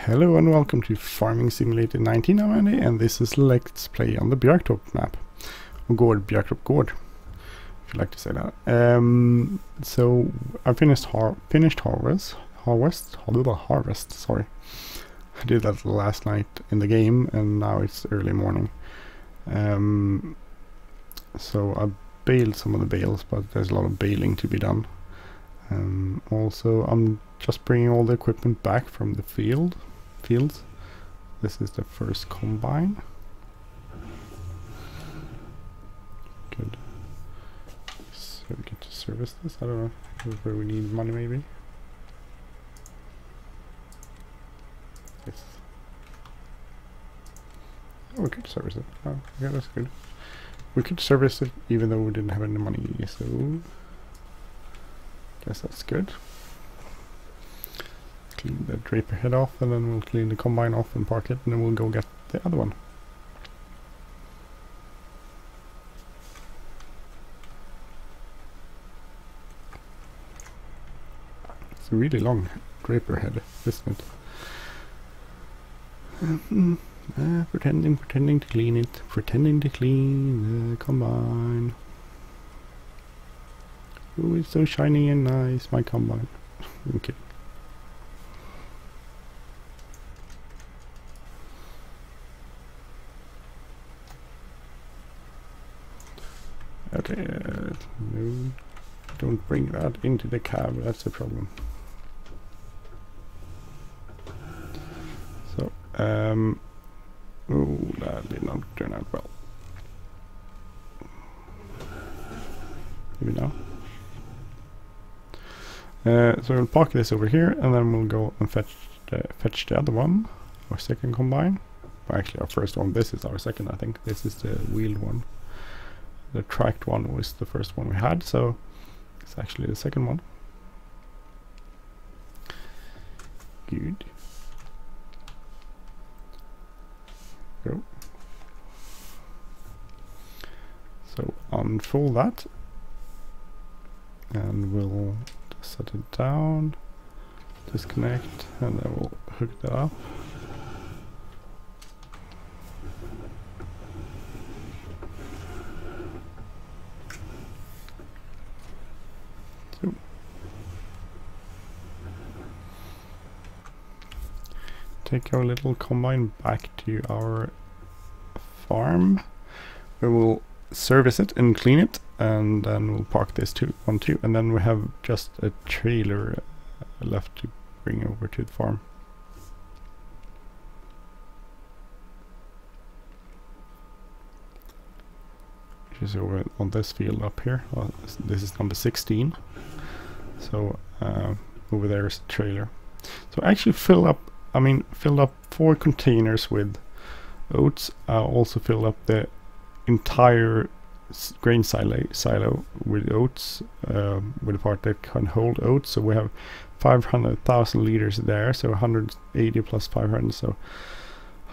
Hello and welcome to Farming Simulator 19. I'm Andy and this is Let's Play on the Björktorp map. Or Gård, Björktorp Gård, if you like to say that. So I finished harvest, sorry. I did that last night in the game and now it's early morning. So I baled some of the bales, but there's a lot of baling to be done. Also I'm just bringing all the equipment back from the fields. This is the first combine. Good. So we get to service this. I don't know where we need money, maybe. Yes. Oh, we could service it. Oh, yeah, that's good. We could service it even though we didn't have any money, so guess that's good. Clean the draper head off and then we'll clean the combine off and park it and then we'll go get the other one. It's a really long draper head, isn't it? Pretending to clean it, pretending to clean the combine. Oh, it's so shiny and nice, my combine. Okay. Okay, no, don't bring that into the cab, that's the problem. So, oh, that did not turn out well. Maybe now. So we'll park this over here and then we'll go and fetch the other one, our second combine. Well, actually our first one, this is our second, I think. This is the wheeled one. The tracked one was the first one we had, so it's actually the second one. Good. Go. So unfold that and we'll just set it down, disconnect, and then we'll hook that up. Take our little combine back to our farm. We will service it and clean it, and then we'll park this one too. And then we have just a trailer left to bring over to the farm. Which is over on this field up here. Well, this is number 16. So over there is the trailer. So I actually filled up 4 containers with oats. I also filled up the entire grain silo with oats, with the part that can hold oats. So we have 500,000 liters there, so 180 plus 500, so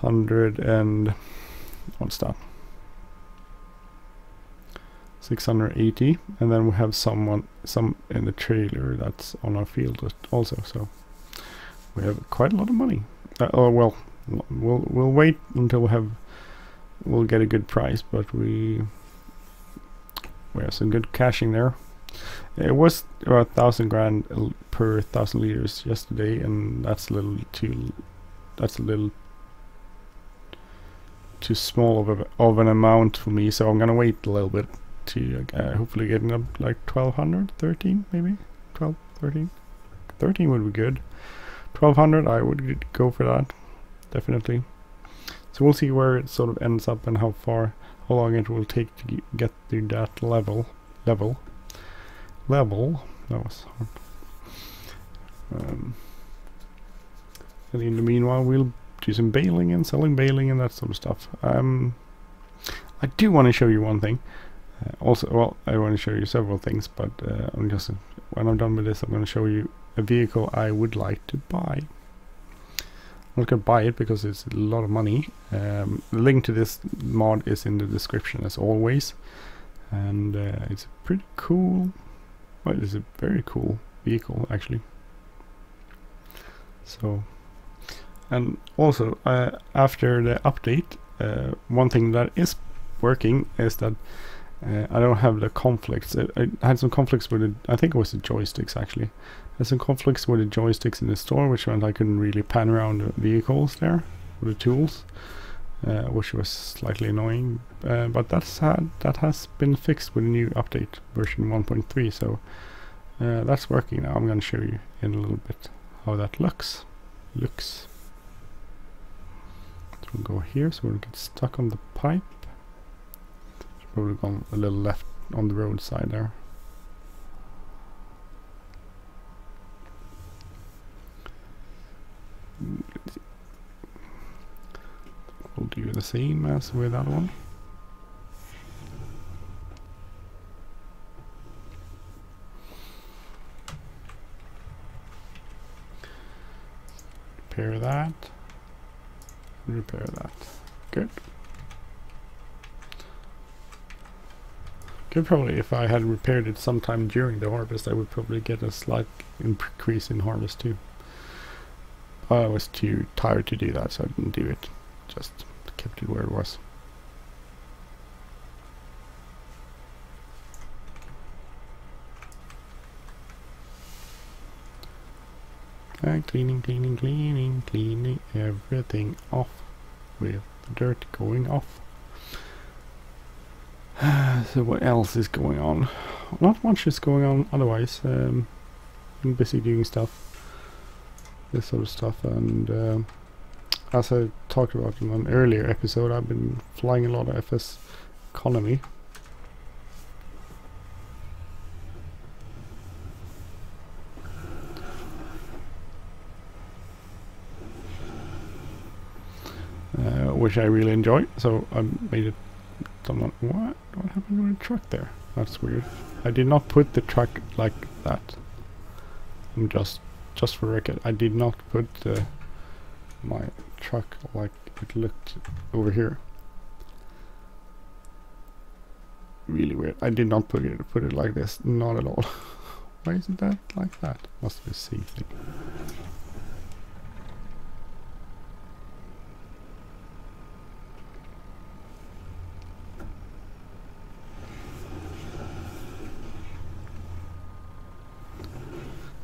100 and what's that? 680, and then we have some in the trailer that's on our field also. So we have quite a lot of money. Oh well, we'll wait until we'll get a good price, but we have some good cashing there. It was about 1,000 grand per 1,000 liters yesterday, and that's a little too small of an amount for me. So I'm gonna wait a little bit to hopefully getting up like 1,200, 13 maybe, 12, 13. 13 would be good. 1,200, I would go for that, definitely. So we'll see where it sort of ends up and how long it will take to get to that level. That was hard. And in the meanwhile, we'll do some baling and selling baling and that sort of stuff. I do want to show you one thing. Also, well, I want to show you several things, but when I'm done with this, I'm going to show you a vehicle I would like to buy. I'm not going to buy it because it's a lot of money. The link to this mod is in the description as always, and it's a pretty cool, well, it's a very cool vehicle actually. So And also after the update, one thing that is working is that I don't have the conflicts. I had some conflicts with it. I think it was the joysticks actually. I had some conflicts with the joysticks in the store, which meant I couldn't really pan around the vehicles there with the tools, which was slightly annoying. But that has been fixed with the new update version 1.3. So that's working now. I'm going to show you in a little bit how that looks. So we'll go here, so we'll get stuck on the pipe. Probably gone a little left on the roadside there. We'll do the same as with that one. Repair that. Repair that. Good. Could probably, if I had repaired it sometime during the harvest, I would probably get a slight increase in harvest too. I was too tired to do that, so I didn't do it. Just kept it where it was. And cleaning everything off with the dirt going off. So what else is going on? Not much is going on otherwise. I'm busy doing stuff, this sort of stuff, and as I talked about in an earlier episode, I've been flying a lot of FS economy. Which I really enjoy, so I made it. What happened to the truck there? That's weird. I did not put the truck like that. I'm just for record, I did not put my truck like it looked over here. Really weird. I did not put it like this. Not at all. Why isn't that like that? Must be a C thing.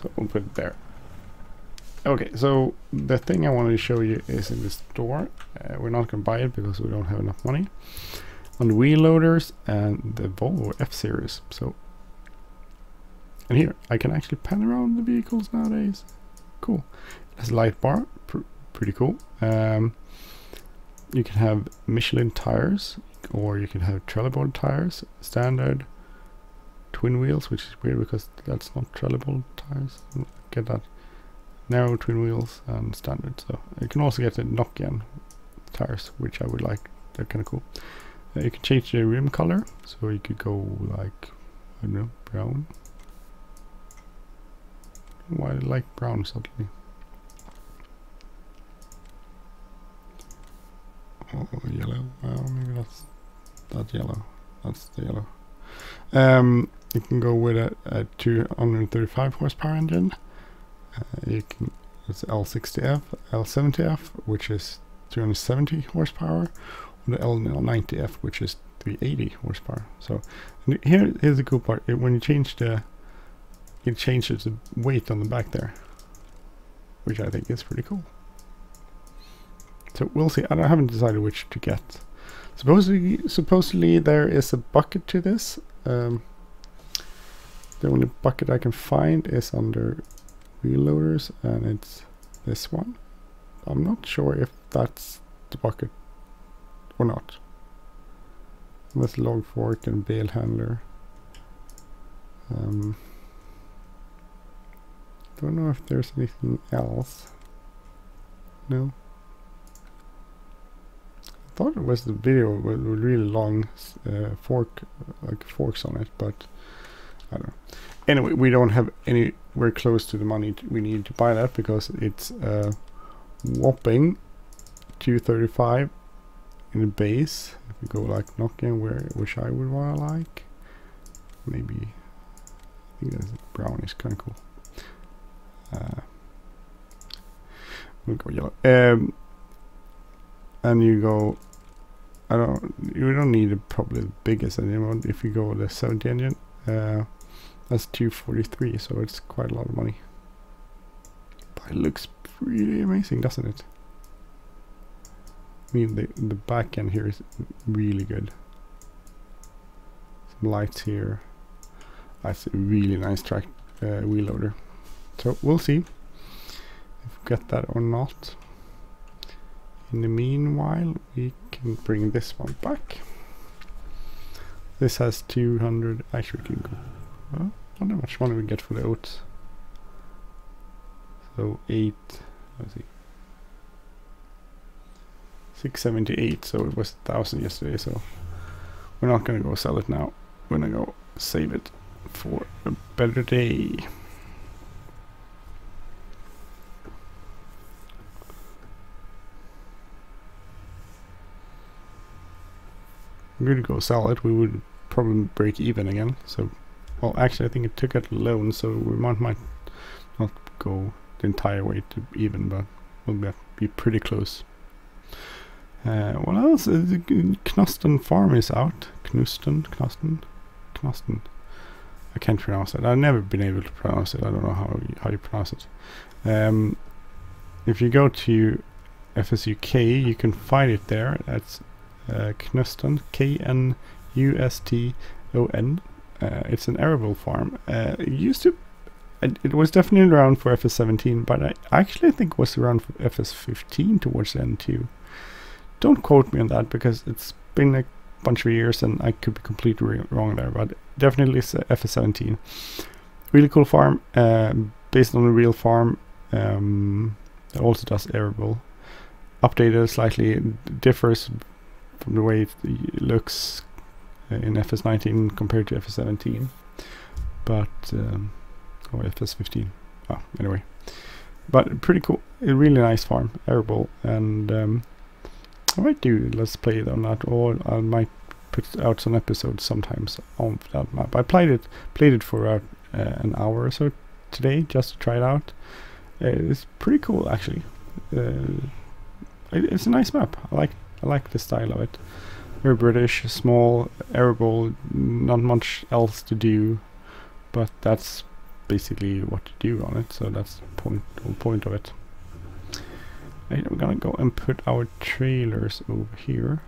So we'll put it there. Okay, so the thing I wanted to show you is in the store. We're not going to buy it because we don't have enough money. On the wheel loaders and the Volvo F-Series. So, and here I can actually pan around the vehicles nowadays. Cool. It has a light bar, pretty cool. You can have Michelin tires, or you can have trelleborg tires, standard, twin wheels, which is weird because that's not trelleborg tires. Get that. Narrow twin wheels and standard. So you can also get the Nokian tires, which I would like. They're kind of cool. You can change the rim color, so you could go like, I don't know, brown. Why I like brown suddenly? Oh, yellow. Well, maybe that's that yellow. That's the yellow. You can go with a 235 horsepower engine. You can, it's L60F, L70F, which is 270 horsepower, or the L90F, which is 380 horsepower. So here's the cool part. When you change it changes the weight on the back there, which I think is pretty cool. So we'll see. I haven't decided which to get. Supposedly there is a bucket to this. The only bucket I can find is under wheel loaders, and it's this one. I'm not sure if that's the bucket or not. With log fork and bale handler. Don't know if there's anything else. No. I thought it was the video with really long fork, like forks on it, but I don't know. Anyway, we don't have anywhere close to the money we need to buy that, because it's whopping 235 in the base. If we go like Nokian, which I would want to like, maybe I think that's brown is kind of cool. we'll go yellow. And you go, you don't need probably the biggest anymore. If you go with the 70 engine, that's 243, so it's quite a lot of money. But it looks really amazing, doesn't it? I mean, the back end here is really good. Some lights here. That's a really nice track wheel loader. So we'll see if we get that or not. In the meanwhile, we can bring this one back. This has 200. Actually, we can go. Well, I wonder how much money we get for the oats. So 8. Let's see. 678. So it was 1,000 yesterday. So we're not gonna go sell it now. We're gonna go save it for a better day. We're going to go sell it. We would probably break even again. So, well, actually, I think it took out a loan, so we might not go the entire way to even, but we'll be pretty close. What else? The Knuston farm is out. Knuston. I can't pronounce it. I've never been able to pronounce it. I don't know how you pronounce it. If you go to FSUK, you can find it there. That's Knuston, Knuston. It's an arable farm. It was definitely around for FS17, but I actually think it was around for FS15 towards the end too. Don't quote me on that because it's been a bunch of years and I could be completely wrong there, but definitely it's FS17. Really cool farm, based on a real farm. It also does arable. Updated slightly, it differs from the way it looks in FS19 compared to FS17, but or FS15. Anyway, but pretty cool. A really nice farm, arable, and I might do let's play it on that, or I might put out some episodes sometimes on that map. I played it for an hour or so today just to try it out. It's pretty cool actually. It's a nice map. I like the style of it. Very British, small, arable, not much else to do, but that's basically what to do on it. So that's the whole point of it. Right, we're gonna go and put our trailers over here.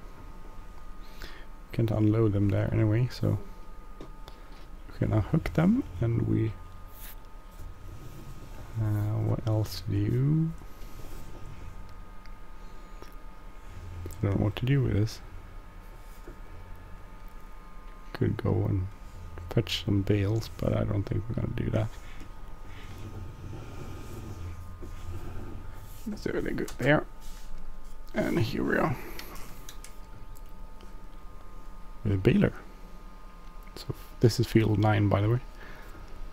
Can't unload them there anyway, so we're gonna hook them, and we. What else to do? I don't know what to do with this. Could go and fetch some bales, but I don't think we're gonna do that. That's really good there. And here we are. With a baler. So this is field 9, by the way.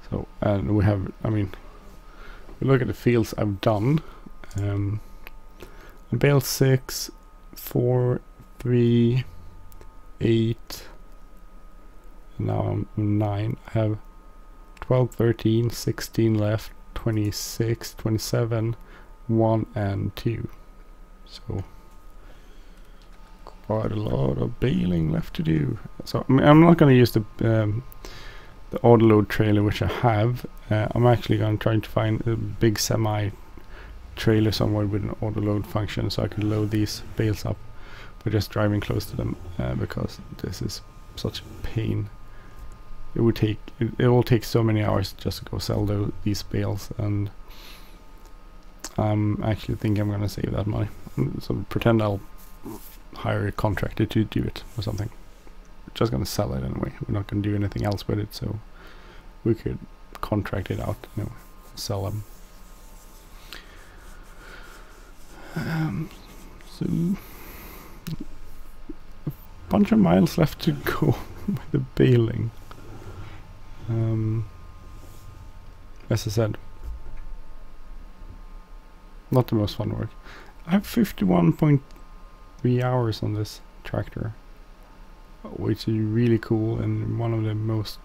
So, and we have, I mean, we look at the fields I've done. Bale 6, 4, 3, 8, and now I'm 9. I have 12, 13, 16 left, 26, 27, 1 and 2. So quite a lot of baling left to do. So I mean, I'm not going to use the autoload trailer which I have. I'm actually going to try to find a big semi trailer somewhere with an autoload function so I can load these bales up by just driving close to them, because this is such a pain. It will take so many hours just to go sell these bales, and I'm actually thinking I'm gonna save that money. So pretend I'll hire a contractor to do it or something. We're just gonna sell it anyway. We're not gonna do anything else with it, so we could contract it out anyway, sell them. So a bunch of miles left to go with the baling. As I said, not the most fun work. I have 51.3 hours on this tractor, which is really cool and one of the most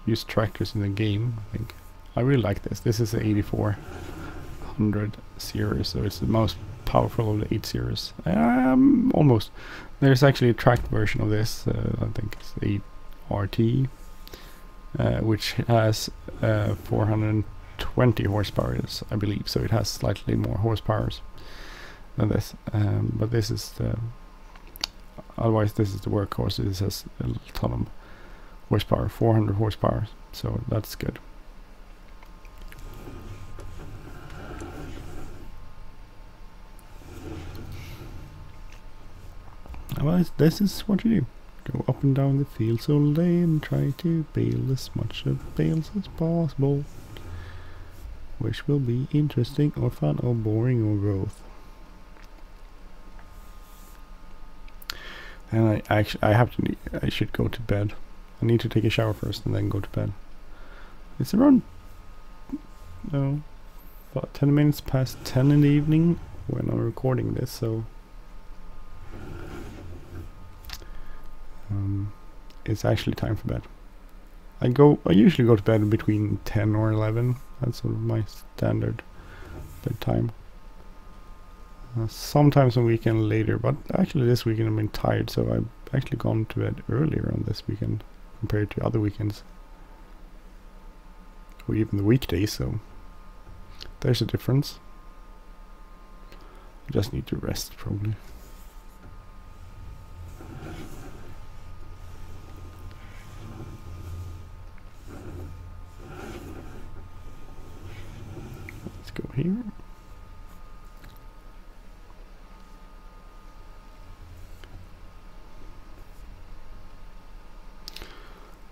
used tractors in the game, I think. I really like this. This is an 84 800 series, so it's the most powerful of the 8 series. Almost. There's actually a tracked version of this, I think it's 8RT, which has 420 horsepower, I believe, so it has slightly more horsepower than this. But this is the, otherwise this is the workhorse. This has a ton of horsepower, 400 horsepower, so that's good. Well, this is what you do. Go up and down the fields all day and try to bale as much of bales as possible, which will be interesting or fun or boring or both. And I should go to bed. I need to take a shower first and then go to bed. It's around about 10 minutes past 10 in the evening when I'm recording this, so it's actually time for bed. I usually go to bed between 10 or 11. That's sort of my standard bedtime. Sometimes on weekend later, but actually this weekend I've been tired, so I've actually gone to bed earlier on this weekend compared to other weekends, or even the weekdays, so there's a difference. I just need to rest probably. Let's go here.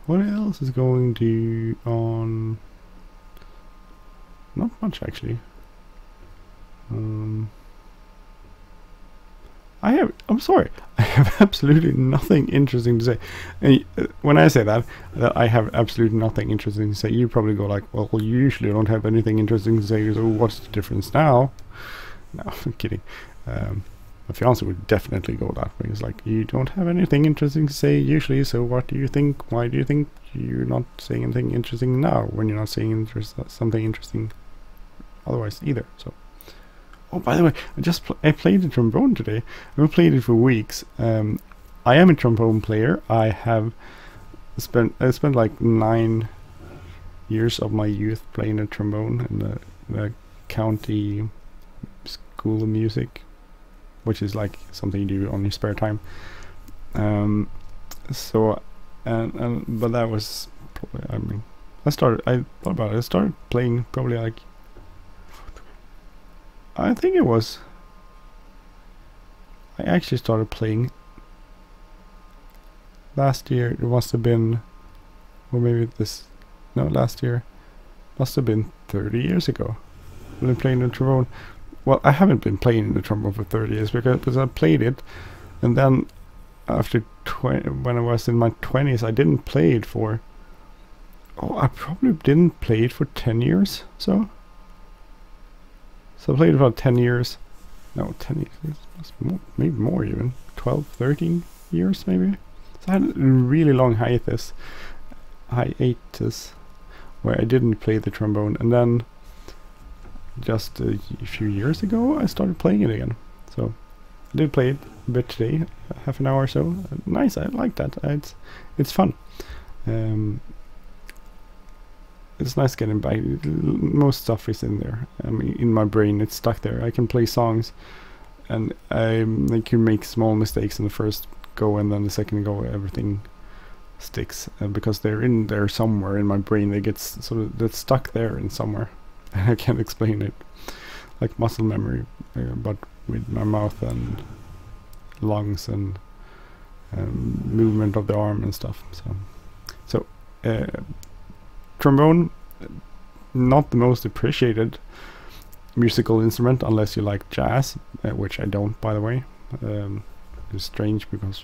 What else is going to on? Not much actually. I'm sorry, I have absolutely nothing interesting to say. And when I say that I have absolutely nothing interesting to say, you probably go like, well, you usually don't have anything interesting to say, so what's the difference now? No, I'm kidding. My fiance would definitely go that way. It's like, you don't have anything interesting to say usually, so what do you think? Why do you think you're not saying anything interesting now when you're not saying something interesting otherwise either? So, oh, by the way, I played the trombone today. I've played it for weeks. I am a trombone player. I spent like 9 years of my youth playing the trombone in the county school of music, which is like something you do on your spare time. So, but that was probably, I mean, I thought about it. I started playing probably like, I think it was, I actually started playing last year. It must have been, or maybe last year, must have been 30 years ago when I played the trombone. Well, I haven't been playing the trombone for 30 years because I played it, and then after when I was in my 20s, I didn't play it for, I probably didn't play it for 10 years, so I played it for about 10 years, no, 10 years, maybe more even, 12, 13 years maybe. So I had a really long hiatus where I didn't play the trombone, and then just a few years ago I started playing it again. So I did play it a bit today, half an hour or so. Nice, I like that. It's fun. It's nice getting back. Most stuff is in there. I mean, in my brain it's stuck there. I can play songs, and I can make small mistakes in the first go, and then the second go everything sticks, because they're in there somewhere in my brain. They get that's stuck there in somewhere. I can't explain it, like muscle memory, but with my mouth and lungs and movement of the arm and stuff. So trombone, not the most appreciated musical instrument unless you like jazz, which I don't, by the way. It's strange because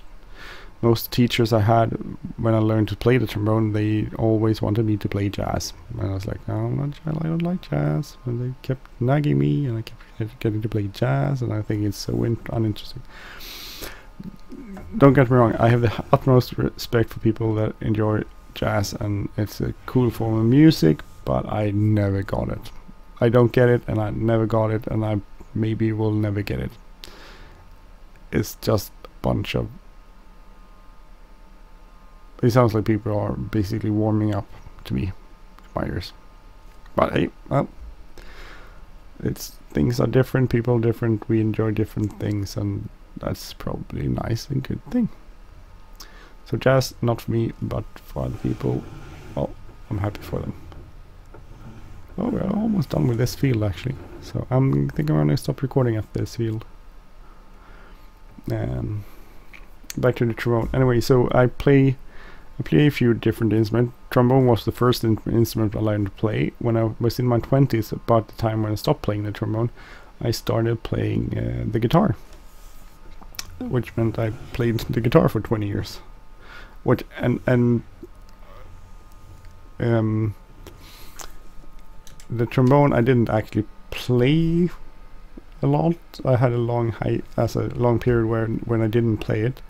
most teachers I had when I learned to play the trombone, they always wanted me to play jazz, and I was like, no, I don't like jazz, and they kept nagging me, and I kept getting to play jazz, and I think it's so uninteresting. Don't get me wrong, I have the utmost respect for people that enjoy jazz, and it's a cool form of music, but I never got it. I don't get it, and I never got it, and I maybe will never get it. It's just a bunch of... It sounds like people are basically warming up to me, my ears. But hey, well, things are different, people are different, we enjoy different things, and that's probably a nice and good thing. So jazz, not for me, but for other people, well, I'm happy for them. Oh, we're almost done with this field actually. So I think I'm gonna stop recording at this field. Back to the trombone. Anyway, so I play a few different instruments. Trombone was the first instrument I learned to play when I was in my 20s. About the time when I stopped playing the trombone, I started playing the guitar, which meant I played the guitar for 20 years. The trombone I didn't actually play a lot. I had a long period when I didn't play it,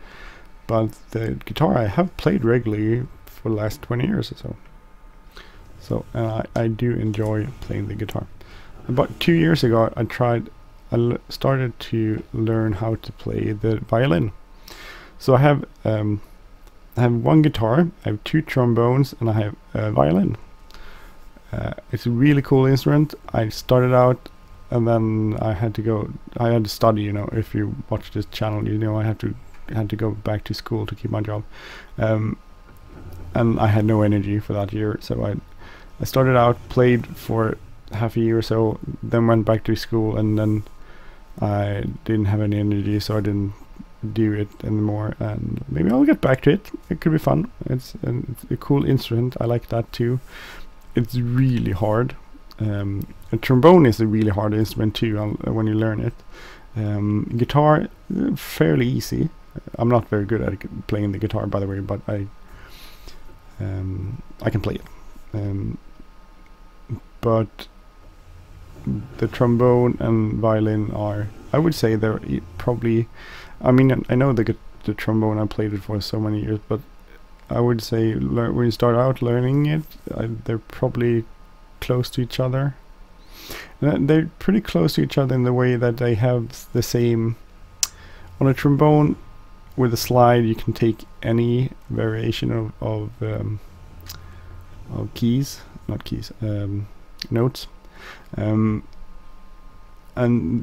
but the guitar I have played regularly for the last 20 years or so. So I do enjoy playing the guitar. About 2 years ago I started to learn how to play the violin. So I have one guitar, I have 2 trombones, and I have a violin. It's a really cool instrument. I started out, and then I had to study, you know. If you watch this channel, you know I had to go back to school to keep my job, and I had no energy for that year. So I started out, played for half a year or so, then went back to school, and then I didn't have any energy, so I didn't do it anymore. And maybe I'll get back to it. It could be fun. It's a cool instrument. I like that too. It's really hard. A trombone is a really hard instrument too when you learn it. Guitar, fairly easy. I'm not very good at playing the guitar, by the way, but I can play it. But the trombone and violin are, I would say they're probably, I mean, I know the trombone, I played it for so many years, but I would say when you start out learning it, they're probably close to each other. They're pretty close to each other in the way that they have the same. On a trombone with a slide, you can take any variation of keys, not keys, notes, and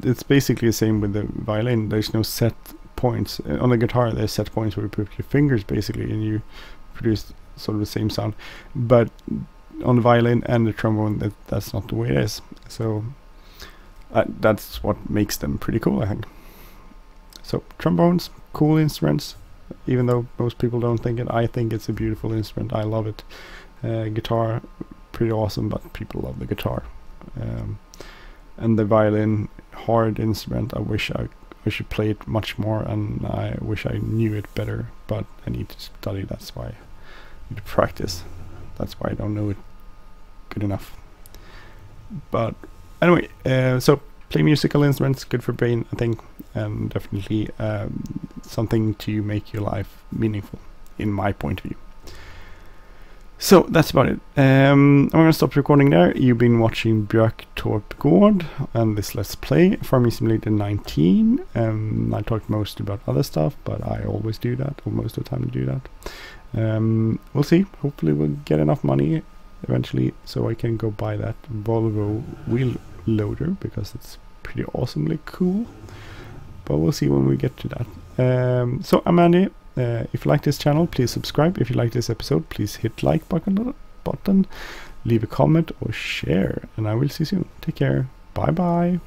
it's basically the same with the violin. There's no set points. On the guitar there's set points where you put your fingers basically and you produce sort of the same sound, but on the violin and the trombone that's not the way it is. So that's what makes them pretty cool, I think. So trombones, cool instruments, even though most people don't think it. I think it's a beautiful instrument. I love it. Guitar, pretty awesome, but people love the guitar. And the violin, hard instrument. I wish I should play it much more, and I wish I knew it better, but I need to study. That's why I need to practice. That's why I don't know it good enough. But anyway, so play musical instruments, good for brain, I think, and definitely something to make your life meaningful, in my point of view. So that's about it. I'm gonna stop recording there. You've been watching Björktorps Gård and this Let's Play Farming Simulator 19. I talked most about other stuff, but I always do that, or most of the time I do that. We'll see. Hopefully we'll get enough money eventually so I can go buy that Volvo Wheel loader, because it's pretty awesomely cool. But we'll see when we get to that. So I'm Andy. If you like this channel, please subscribe. If you like this episode, please hit like button, leave a comment or share, and I will see you soon. Take care. Bye bye.